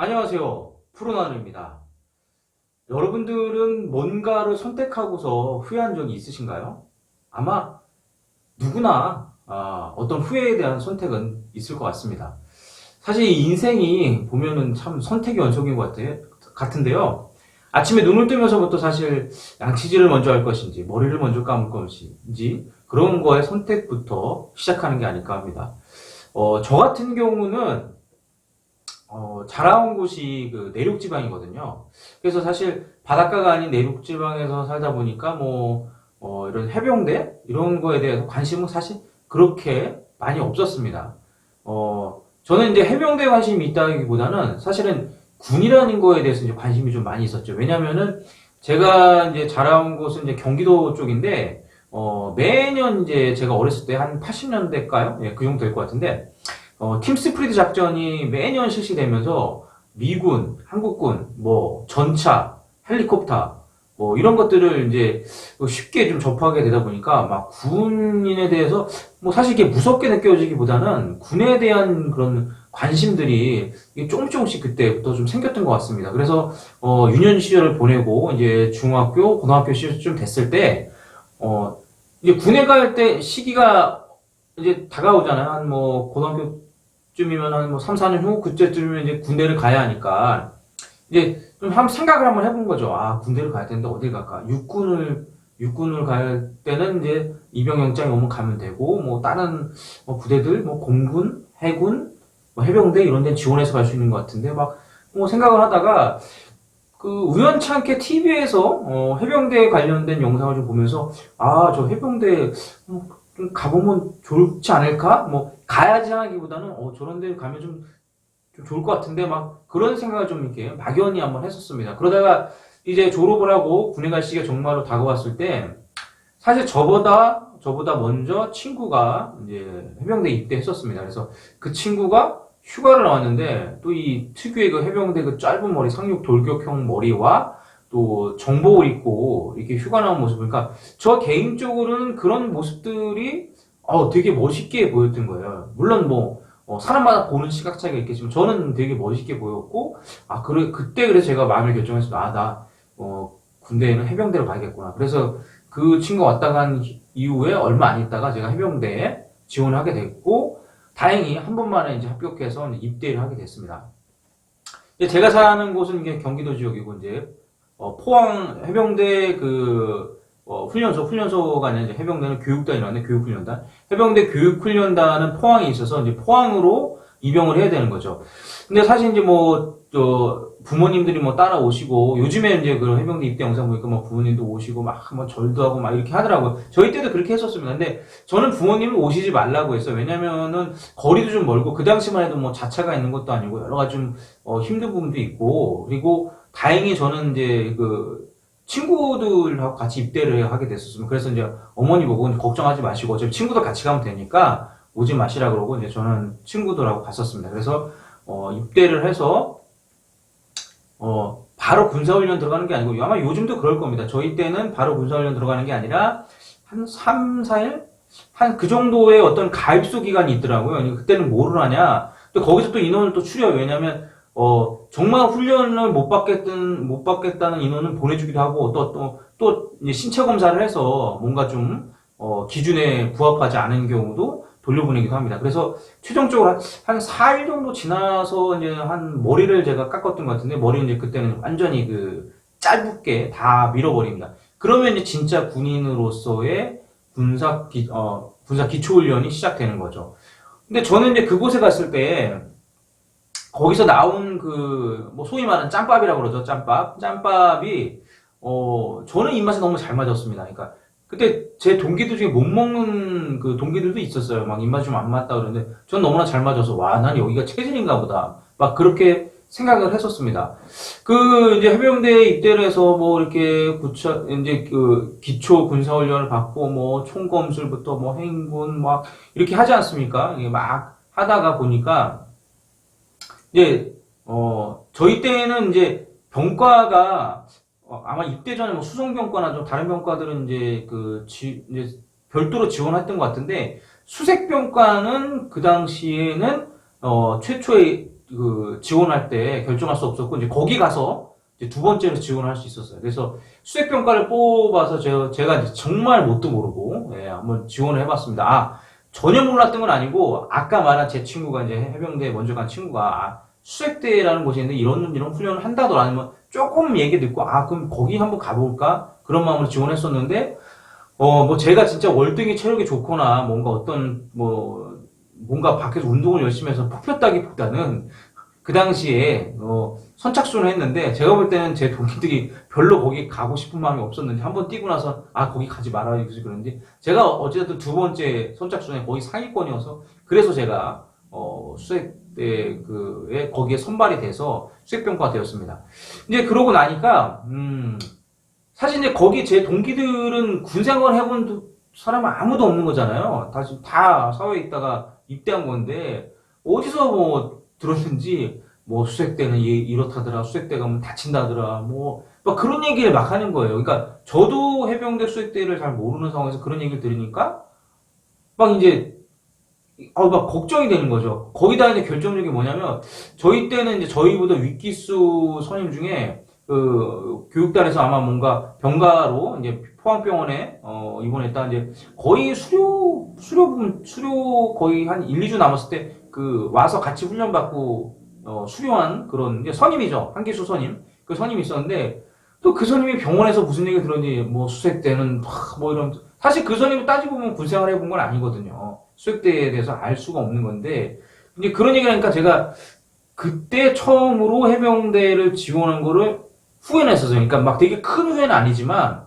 안녕하세요. 푸른하늘입니다. 여러분들은 뭔가를 선택하고서 후회한 적이 있으신가요? 아마 누구나 어떤 후회에 대한 선택은 있을 것 같습니다. 사실 이 인생이 보면은 참 선택의 연속인 것 같은데요. 아침에 눈을 뜨면서부터 사실 양치질을 먼저 할 것인지, 머리를 먼저 감을 것인지, 그런 거의 선택부터 시작하는 게 아닐까 합니다. 저 같은 경우는 자라온 곳이 그 내륙지방이거든요. 그래서 사실 바닷가가 아닌 내륙지방에서 살다 보니까 이런 해병대? 이런 거에 대해서 관심은 사실 그렇게 많이 없었습니다. 저는 이제 해병대에 관심이 있다기보다는 사실은 군이라는 거에 대해서 이제 관심이 좀 많이 있었죠. 왜냐면은 제가 이제 자라온 곳은 이제 경기도 쪽인데, 매년 이제 제가 어렸을 때 한 80년대일까요? 예, 그 정도 될 것 같은데, 팀 스프리트 작전이 매년 실시되면서 미군, 한국군, 전차, 헬리콥터, 이런 것들을 이제 쉽게 좀 접하게 되다 보니까 막 군인에 대해서 사실 이게 무섭게 느껴지기보다는 군에 대한 그런 관심들이 이게 조금씩 그때부터 좀 생겼던 것 같습니다. 그래서 유년 시절을 보내고 이제 중학교, 고등학교 시절쯤 됐을 때 이제 군에 갈 때 시기가 이제 다가오잖아요. 한 고등학교 쯤이면 한 3, 4년 후 그때쯤이면 이제 군대를 가야 하니까 이제 좀 한번 생각을 한번 해본 거죠. 아, 군대를 가야 되는데 어딜 갈까? 육군을 갈 때는 이제 입영영장이 오면 가면 되고 다른 부대들 공군, 해군, 해병대 이런 데 지원해서 갈 수 있는 것 같은데 생각을 하다가 그 우연찮게 TV에서 해병대에 관련된 영상을 좀 보면서 저 해병대 좀 가보면 좋지 않을까? 가야지 하기보다는 저런 데 가면 좀 좋을 것 같은데 그런 생각을 좀 이렇게 막연히 한번 했었습니다. 그러다가 이제 졸업을 하고 군에 갈 시기가 정말로 다가왔을 때 사실 저보다 먼저 친구가 이제 해병대 입대했었습니다. 그래서 그 친구가 휴가를 나왔는데 또 이 특유의 그 해병대 그 짧은 머리 상륙 돌격형 머리와 또 정복을 입고 이렇게 휴가 나온 모습, 그러니까 저 개인적으로는 그런 모습들이 되게 멋있게 보였던 거예요. 물론 사람마다 보는 시각 차이가 있겠지만 저는 되게 멋있게 보였고 그때 그래서 제가 마음을 결정해서 군대에는 해병대로 가야겠구나. 그래서 그 친구가 왔다 간 이후에 얼마 안 있다가 제가 해병대에 지원을 하게 됐고 다행히 한 번만에 이제 합격해서 이제 입대를 하게 됐습니다. 제가 사는 곳은 이게 경기도 지역이고 이제 포항 해병대 훈련소가 아니라 이제 해병대는 교육단이라는데 교육훈련단. 해병대 교육훈련단은 포항에 있어서 이제 포항으로 입영을 해야 되는 거죠. 근데 사실 이제 부모님들이 따라오시고, 요즘에 이제 그 해병대 입대 영상 보니까 부모님도 오시고 절도 하고 이렇게 하더라고요. 저희 때도 그렇게 했었습니다. 근데 저는 부모님을 오시지 말라고 했어요. 왜냐면은 거리도 좀 멀고, 그 당시만 해도 자차가 있는 것도 아니고, 여러 가지 좀 힘든 부분도 있고, 그리고 다행히 저는 이제 친구들하고 같이 입대를 하게 됐었습니다. 그래서 이제 어머니 보고 걱정하지 마시고 어차피 친구들 같이 가면 되니까 오지 마시라 그러고 이제 저는 친구들하고 갔었습니다. 그래서 입대를 해서 바로 군사훈련 들어가는 게 아니고 아마 요즘도 그럴 겁니다. 저희 때는 바로 군사훈련 들어가는 게 아니라 한 3, 4일? 한 그 정도의 어떤 가입소 기간이 있더라고요. 그때는 뭐를 하냐? 또 거기서 또 인원을 또 추려요. 왜냐면 정말 훈련을 못 받겠다는 인원은 보내주기도 하고, 또, 이제 신체 검사를 해서 뭔가 좀, 기준에 부합하지 않은 경우도 돌려보내기도 합니다. 그래서 최종적으로 한 4일 정도 지나서 이제 한 머리를 제가 깎았던 것 같은데, 머리는 이제 그때는 완전히 짧게 다 밀어버립니다. 그러면 이제 진짜 군인으로서의 군사 기초훈련이 시작되는 거죠. 근데 저는 이제 그곳에 갔을 때, 거기서 나온 소위 말하는 짬밥이라고 그러죠. 짬밥이, 저는 입맛에 너무 잘 맞았습니다. 그러니까, 그때 제 동기들 중에 못 먹는 그 동기들도 있었어요. 입맛이 좀 안 맞다 그러는데, 전 너무나 잘 맞아서, 난 여기가 체질인가 보다. 그렇게 생각을 했었습니다. 이제 해병대에 입대를 해서 이렇게 이제 기초 군사훈련을 받고 총검술부터 행군 이렇게 하지 않습니까? 이게 하다가 보니까, 이제 저희 때는 이제 병과가 아마 입대 전에 수송병과나 좀 다른 병과들은 이제 이제 별도로 지원했던 것 같은데 수색병과는 그 당시에는 최초의 그 지원할 때 결정할 수 없었고 이제 거기 가서 이제 두 번째로 지원을 할 수 있었어요. 그래서 수색병과를 뽑아서 제가 이제 정말 뭣도 모르고 예, 한번 지원을 해봤습니다. 전혀 몰랐던 건 아니고 아까 말한 제 친구가 이제 해병대에 먼저 간 친구가 수색대라는 곳이 있는데 이런 훈련을 한다더라 아니면 조금 얘기 듣고 그럼 거기 한번 가볼까 그런 마음으로 지원했었는데 뭐 제가 진짜 월등히 체력이 좋거나 뭔가 밖에서 운동을 열심히 해서 뽑혔다기보다는 그 당시에 선착순을 했는데 제가 볼 때는 제 동기들이 별로 거기 가고 싶은 마음이 없었는지 한번 뛰고 나서 거기 가지 말아야 그런지 제가 어쨌든 두 번째 선착순에 거의 상위권이어서 그래서 제가 수색대 거기에 선발이 돼서 수색병과가 되었습니다. 이제 그러고 나니까 사실 이제 거기 제 동기들은 군 생활 해본 사람은 아무도 없는 거잖아요. 다 사회에 있다가 입대한 건데 어디서 뭐 들었는지 수색대는 이렇다더라, 수색대 가면 다친다더라, 막 그런 얘기를 막 하는 거예요. 그러니까 저도 해병대 수색대를 잘 모르는 상황에서 그런 얘기를 들으니까 막 이제 막 걱정이 되는 거죠. 거기다 이제 결정적인 게 뭐냐면 저희 때는 이제 저희보다 윗기수 선임 중에 교육단에서 아마 뭔가 병가로 이제 포항병원에 입원했다 이제 거의 수료 거의 한 1, 2주 남았을 때 와서 같이 훈련 받고 수료한 그런 이제 선임이죠. 한기수 선임. 그 선임이 있었는데 또 그 선임이 병원에서 무슨 얘기 들었니 수색대는 이런 사실 그 선임이 따지고 보면 군생활 해본 건 아니거든요. 수색대에 대해서 알 수가 없는 건데 이제 그런 얘기를 하니까 제가 그때 처음으로 해병대를 지원한 거를 후회는 했었어요. 그러니까 막 되게 큰 후회는 아니지만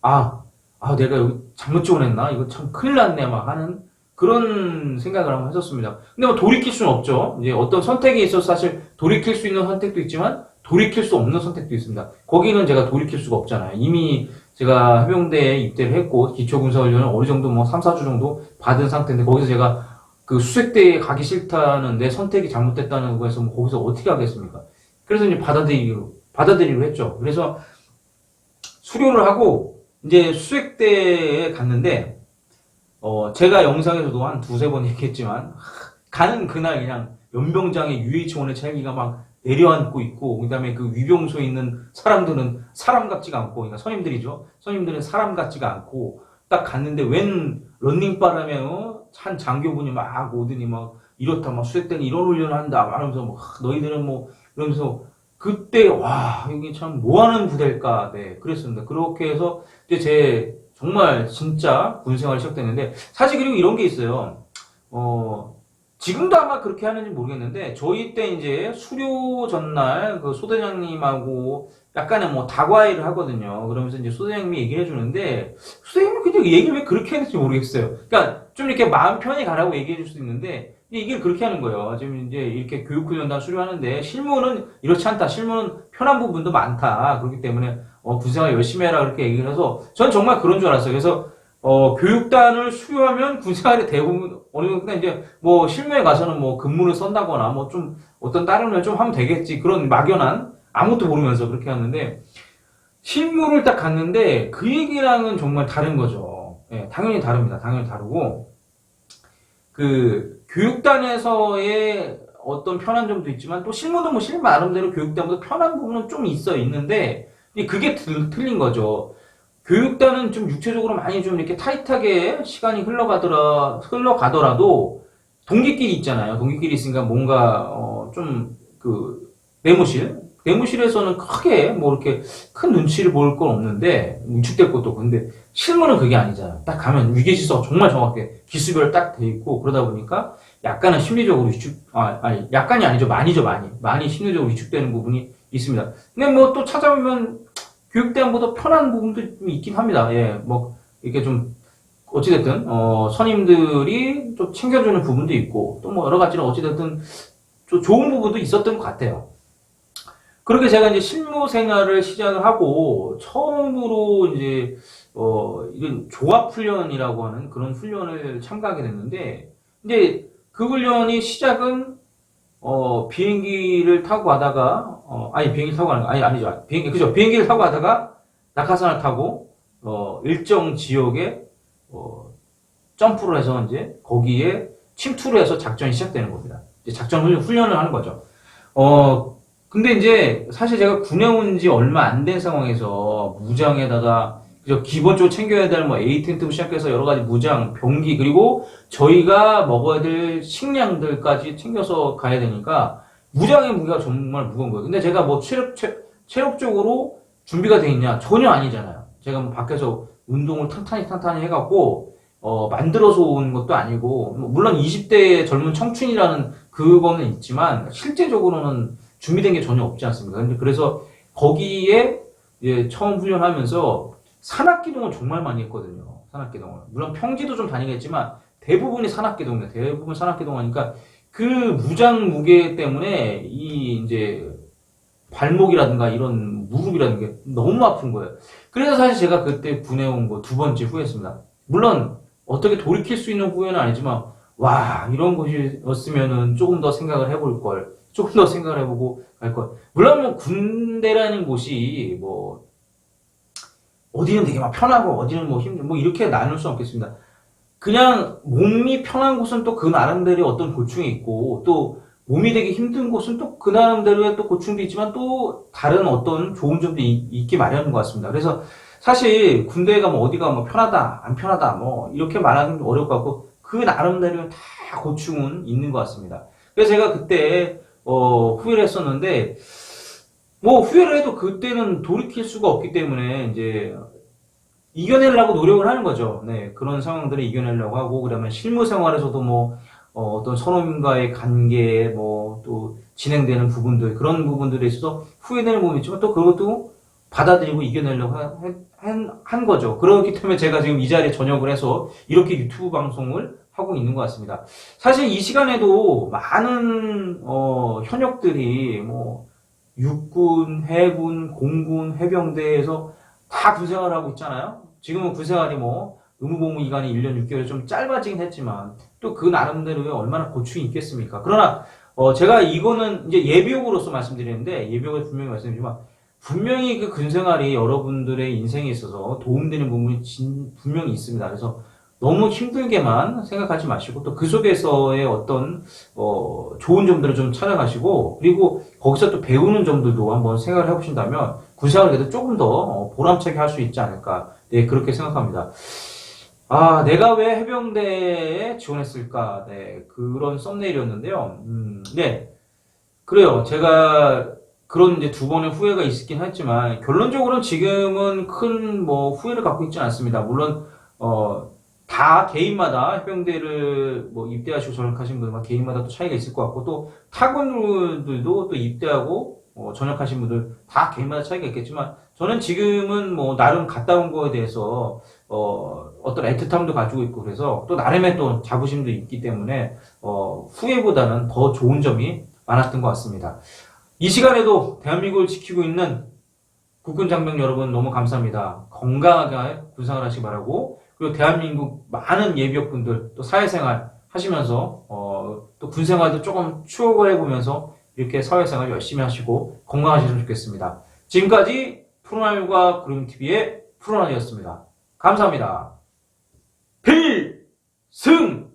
내가 여기 잘못 지원했나? 이거 참 큰일 났네 막 하는 그런 생각을 한번 했었습니다. 근데 돌이킬 수는 없죠. 이제 어떤 선택에 있어서 사실 돌이킬 수 있는 선택도 있지만 돌이킬 수 없는 선택도 있습니다. 거기는 제가 돌이킬 수가 없잖아요. 이미 제가 해병대에 입대를 했고 기초군사훈련을 어느 정도 3, 4주 정도 받은 상태인데 거기서 제가 그 수색대에 가기 싫다는 내 선택이 잘못됐다는 거에서 거기서 어떻게 하겠습니까? 그래서 이제 받아들이기로 했죠. 그래서 수료를 하고 이제 수색대에 갔는데 제가 영상에서도 한 두세 번 얘기했지만 가는 그날 그냥 연병장에 UH1의 찰기가 막 내려앉고 있고 그다음에 그 위병소에 있는 사람들은 사람 같지가 않고 그러니까 선임들이죠. 선임들은 사람 같지가 않고 딱 갔는데 웬 런닝바람에 한 장교분이 막 오더니 막 이렇다 막 수색대는 이런 훈련을 한다 말하면서 너희들은 이러면서 그때 여기 참 뭐하는 부대일까 그랬습니다. 그렇게 해서 이제 제 정말 진짜 군생활이 시작됐는데 사실 그리고 이런 게 있어요. 지금도 아마 그렇게 하는지 모르겠는데 저희 때 이제 수료 전날 그 소대장님하고 약간의 다과회를 하거든요. 그러면서 이제 소대장님이 얘기를 해주는데 소대장님이 근데 얘기를 왜 그렇게 했는지 모르겠어요. 그러니까 좀 이렇게 마음 편히 가라고 얘기해 줄 수 있는데 얘기를 그렇게 하는 거예요. 지금 이제 이렇게 교육훈련단 수료하는데 실무는 이렇지 않다. 실무는 편한 부분도 많다. 그렇기 때문에 군생활 열심히 해라 그렇게 얘기를 해서 전 정말 그런 줄 알았어요. 그래서 교육단을 수료하면 군생활이 대부분 어느 정도 이제 실무에 가서는 근무를 선다거나 좀 어떤 다른 걸 좀 하면 되겠지 그런 막연한 아무것도 모르면서 그렇게 하는데 실무를 딱 갔는데 그 얘기랑은 정말 다른 거죠. 예, 당연히 다릅니다. 당연히 다르고 그 교육단에서의 어떤 편한 점도 있지만 또 실무도 실무 나름대로 교육단보다 편한 부분은 좀 있는데 그게 틀린 거죠. 교육단은 좀 육체적으로 많이 좀 이렇게 타이트하게 시간이 흘러가더라도 동기끼리 있잖아요. 동기끼리 있으니까 뭔가 내무실에서는 크게 이렇게 큰 눈치를 볼 건 없는데 위축될 것도 없고 근데 실무는 그게 아니잖아요. 딱 가면 위계질서가 정말 정확하게 기수별 딱 돼 있고 그러다 보니까 약간은 심리적으로 약간이 아니죠. 많이 심리적으로 위축되는 부분이 있습니다. 근데 또 찾아보면 교육대원보다 편한 부분도 좀 있긴 합니다. 예, 이렇게 좀, 어찌됐든, 선임들이 좀 챙겨주는 부분도 있고, 또 여러 가지로 어찌됐든, 좀 좋은 부분도 있었던 것 같아요. 그렇게 제가 이제 실무 생활을 시작을 하고, 처음으로 이제, 이런 종합훈련이라고 하는 그런 훈련을 참가하게 됐는데, 이제 그 훈련이 시작은, 비행기를 타고 가다가, 비행기를 타고 가는 거, 아니죠. 비행기를 타고 가다가 낙하산을 타고, 일정 지역에, 점프를 해서 이제 거기에 침투를 해서 작전이 시작되는 겁니다. 이제 작전 훈련을 하는 거죠. 근데 이제 사실 제가 군에 온 지 얼마 안 된 상황에서 무장에다가 그저 기본적으로 챙겨야 될 뭐 에이텐트 시작해서 여러 가지 무장, 병기 그리고 저희가 먹어야 될 식량들까지 챙겨서 가야 되니까 무장의 무게가 정말 무거운 거예요. 근데 제가 뭐 체력적으로 준비가 돼 있냐? 전혀 아니잖아요. 제가 뭐 밖에서 운동을 탄탄히 해갖고 만들어서 온 것도 아니고 뭐 물론 20대의 젊은 청춘이라는 그거는 있지만 실제적으로는 준비된 게 전혀 없지 않습니까? 근데 그래서 거기에 처음 훈련하면서 산악기동을 정말 많이 했거든요. 산악기동을. 물론 평지도 좀 다니겠지만 대부분이 산악기동이에요. 대부분 산악기동 하니까 그 무장 무게 때문에 이 이제 발목이라든가 이런 무릎이라든가 너무 아픈 거예요. 그래서 사실 제가 그때 군에 온 거 두 번째 후회했습니다. 물론 어떻게 돌이킬 수 있는 후회는 아니지만 와 이런 것이었으면은 조금 더 생각을 해볼 걸, 조금 더 생각을 해보고 갈 걸. 물론 뭐 군대라는 곳이 뭐 어디는 되게 막 편하고 어디는 뭐 힘들 뭐 이렇게 나눌 수 없겠습니다. 그냥 몸이 편한 곳은 또 그 나름대로 어떤 고충이 있고 또 몸이 되게 힘든 곳은 또 그 나름대로의 또 고충도 있지만 또 다른 어떤 좋은 점도 있기 마련인 것 같습니다. 그래서 사실 군대가 뭐 어디가 뭐 편하다 안 편하다 뭐 이렇게 말하기는 어려울 것 같고 그 나름대로 다 고충은 있는 것 같습니다. 그래서 제가 그때 후회를 했었는데 뭐 후회를 해도 그때는 돌이킬 수가 없기 때문에 이제 이겨내려고 노력을 하는 거죠. 네, 그런 상황들을 이겨내려고 하고 그러면 실무 생활에서도 뭐 어떤 선후임과의 관계 뭐 또 진행되는 부분들 그런 부분들에 있어서 후회되는 부분이 있지만 또 그것도 받아들이고 이겨내려고 한 거죠. 그렇기 때문에 제가 지금 이 자리에 전역을 해서 이렇게 유튜브 방송을 하고 있는 것 같습니다. 사실 이 시간에도 많은 현역들이 뭐 육군, 해군, 공군, 해병대에서 다 군생활을 하고 있잖아요. 지금은 군생활이 뭐 의무복무 기간이 1년 6개월이 좀 짧아지긴 했지만 또 그 나름대로의 얼마나 고충이 있겠습니까? 그러나 제가 이거는 이제 예비역으로서 말씀드리는데 예비역을 분명히 말씀드리지만 분명히 그 군생활이 여러분들의 인생에 있어서 도움되는 부분이 분명히 있습니다. 그래서 너무 힘들게만 생각하지 마시고 또 그 속에서의 어떤 좋은 점들을 좀 찾아가시고 그리고 거기서 또 배우는 점들도 한번 생각을 해보신다면 군생활을 그래도 조금 더 보람차게 할 수 있지 않을까 네 그렇게 생각합니다. 아 내가 왜 해병대에 지원했을까 네 그런 썸네일이었는데요. 네 그래요. 제가 그런 이제 두 번의 후회가 있긴 했지만 결론적으로는 지금은 큰 뭐 후회를 갖고 있지는 않습니다. 물론 다 개인마다 해병대를 뭐 입대하시고 전역하신 분들만 개인마다 또 차이가 있을 것 같고 또 타군들도 또 입대하고 전역하신 분들 다 개인마다 차이가 있겠지만 저는 지금은 뭐 나름 갔다 온 거에 대해서 어떤 애틋함도 가지고 있고 그래서 또 나름의 또 자부심도 있기 때문에 후회보다는 더 좋은 점이 많았던 것 같습니다. 이 시간에도 대한민국을 지키고 있는 국군 장병 여러분 너무 감사합니다. 건강하게 군생활 하시기 바라고 그리고 대한민국 많은 예비역분들 또 사회생활 하시면서 또 군생활도 조금 추억을 해보면서 이렇게 사회생활 열심히 하시고 건강하시면 좋겠습니다. 지금까지 푸른하늘과 구름TV의 푸른하늘이었습니다. 감사합니다. 필승!